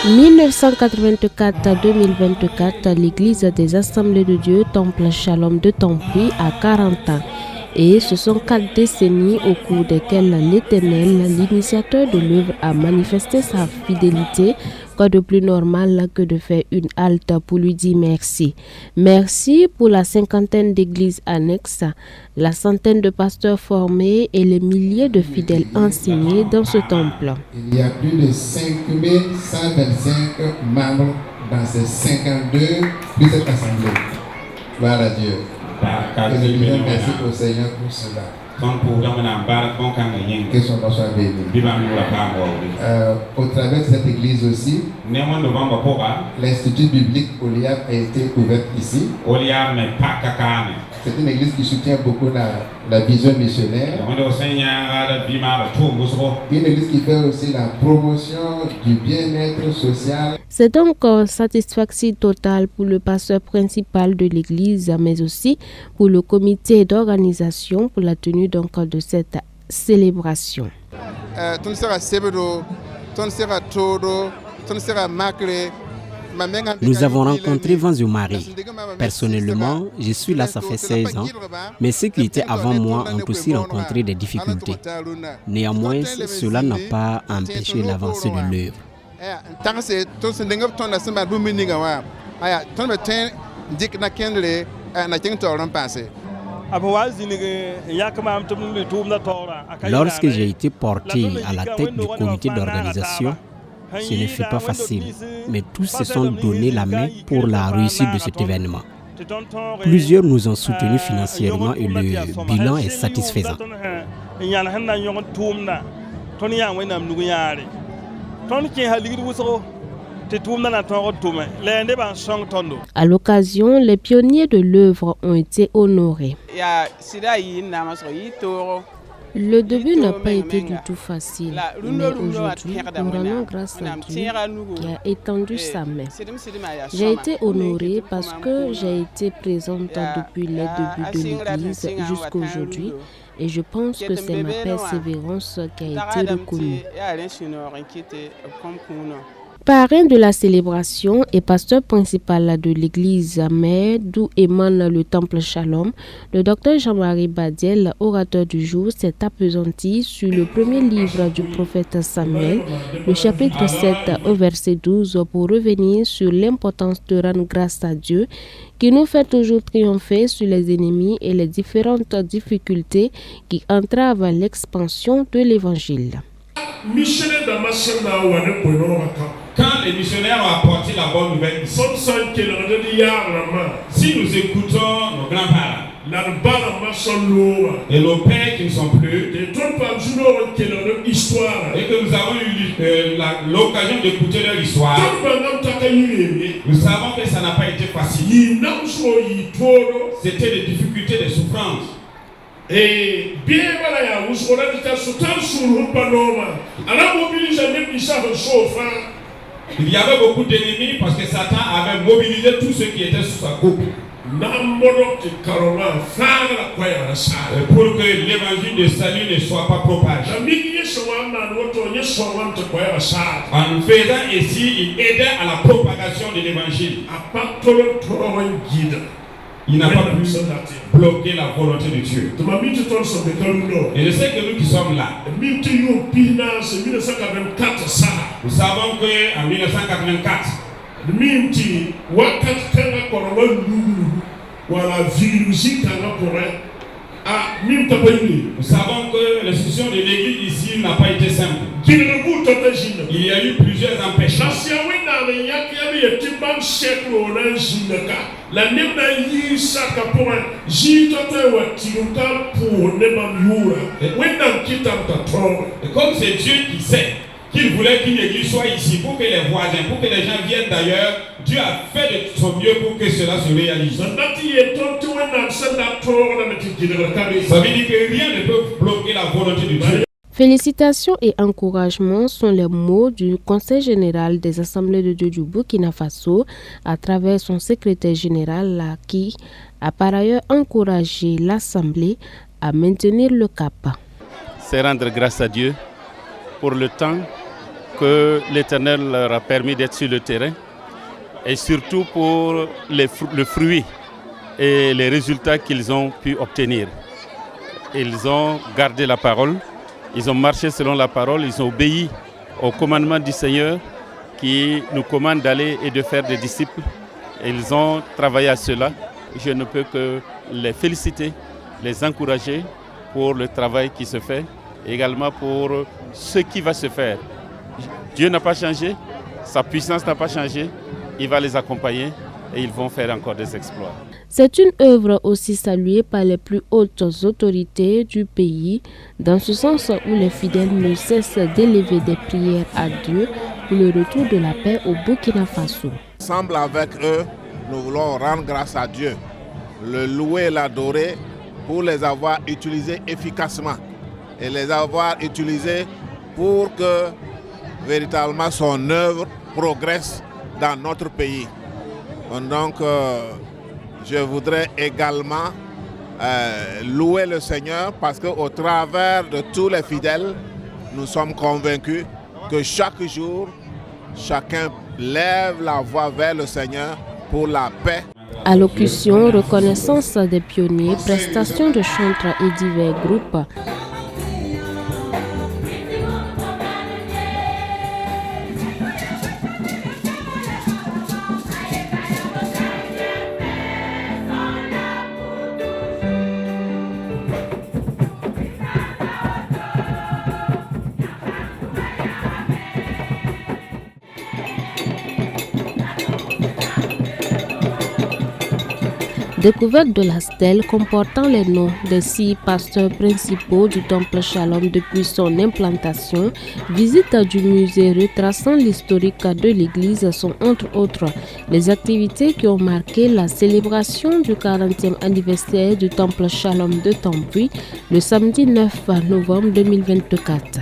1984-2024, l'église des Assemblées de Dieu, Temple Shalom de Tampi, a 40 ans. Et ce sont 4 décennies au cours desquelles l'Éternel, l'initiateur de l'œuvre, a manifesté sa fidélité. Quoi de plus normal que de faire une halte pour lui dire merci. Merci pour la 50aine d'églises annexes, la centaine de pasteurs formés et les milliers de fidèles enseignés dans ce temple. Il y a plus de 5125 membres dans ces 52 plus cette assemblée. Gloire à Dieu. Et nous disons merci au Seigneur pour cela. Que son nom soit béni. Au travers de cette église aussi, l'Institut biblique Oliab a été ouvert ici. C'est une église qui soutient beaucoup la vision missionnaire. Une église qui fait aussi la promotion du bien-être social. C'est donc satisfaction totale pour le pasteur principal de l'église, mais aussi pour le comité d'organisation pour la tenue donc de cette célébration. Nous avons rencontré Vanzio-Marie. Personnellement, je suis là, ça fait 16 ans, mais ceux qui étaient avant moi ont aussi rencontré des difficultés. Néanmoins, cela n'a pas empêché l'avancée de l'œuvre. Lorsque j'ai été porté à la tête du comité d'organisation, ce ne fut pas facile, mais tous se sont donné la main pour la réussite de cet événement. Plusieurs nous ont soutenus financièrement et le bilan est satisfaisant. À l'occasion, les pionniers de l'œuvre ont été honorés. Le début n'a pas été du tout facile, mais aujourd'hui, nous rendons grâce à Dieu qui a étendu sa main. J'ai été honorée parce que j'ai été présente depuis les débuts de l'Église jusqu'à aujourd'hui et je pense que c'est ma persévérance qui a été reconnue. Parrain de la célébration et pasteur principal de l'église mère d'où émane le temple Shalom, le docteur Jean-Marie Badiel, orateur du jour, s'est appesanti sur le premier livre du prophète Samuel, le chapitre 7 au verset 12, pour revenir sur l'importance de rendre grâce à Dieu qui nous fait toujours triompher sur les ennemis et les différentes difficultés qui entravent l'expansion de l'évangile. Quand les missionnaires ont apporté la bonne nouvelle ici, si nous écoutons nos grands-parents et nos pères qui ne sont plus, et que nous avons eu l'occasion d'écouter leur histoire, nous savons que ça n'a pas été facile. C'était des difficultés, des souffrances. Et bien voilà, il y avait beaucoup d'ennemis parce que Satan avait mobilisé tous ceux qui étaient sous sa coupe pour que l'évangile de salut ne soit pas propagé. En faisant ainsi, il aidait à la propagation de l'évangile. Il n'a pas pu bloquer la volonté de Dieu. Et je sais que nous qui sommes là, nous savons qu'en 1984, nous savons que l'institution de l'église ici n'a pas été simple. Il y a eu plusieurs empêchements. Et comme c'est Dieu qui sait qu'il voulait qu'une église soit ici pour que les voisins, pour que les gens viennent d'ailleurs, Dieu a fait de son mieux pour que cela se réalise. Ça veut dire que rien ne peut bloquer la volonté de Dieu. Félicitations et encouragements sont les mots du Conseil général des Assemblées de Dieu du Burkina Faso à travers son secrétaire général qui a par ailleurs encouragé l'Assemblée à maintenir le cap. C'est rendre grâce à Dieu pour le temps que l'Éternel leur a permis d'être sur le terrain et surtout pour le fruit et les résultats qu'ils ont pu obtenir. Ils ont gardé la parole, ils ont marché selon la parole, ils ont obéi au commandement du Seigneur qui nous commande d'aller et de faire des disciples. Et ils ont travaillé à cela. Je ne peux que les féliciter, les encourager pour le travail qui se fait, et également pour ce qui va se faire. Dieu n'a pas changé, sa puissance n'a pas changé, il va les accompagner et ils vont faire encore des exploits. C'est une œuvre aussi saluée par les plus hautes autorités du pays, dans ce sens où les fidèles ne cessent d'élever des prières à Dieu pour le retour de la paix au Burkina Faso. Ensemble avec eux, nous voulons rendre grâce à Dieu, le louer et l'adorer pour les avoir utilisés efficacement et les avoir utilisés pour que véritablement son œuvre progresse dans notre pays. Donc, je voudrais également louer le Seigneur parce qu'au travers de tous les fidèles, nous sommes convaincus que chaque jour, chacun lève la voix vers le Seigneur pour la paix. Allocution, reconnaissance des pionniers, prestations de chantres et divers groupes. Découverte de la stèle comportant les noms des 6 pasteurs principaux du temple Shalom depuis son implantation, visite du musée retraçant l'historique de l'église sont entre autres les activités qui ont marqué la célébration du 40e anniversaire du temple Shalom de Tambouy le samedi 9 novembre 2024.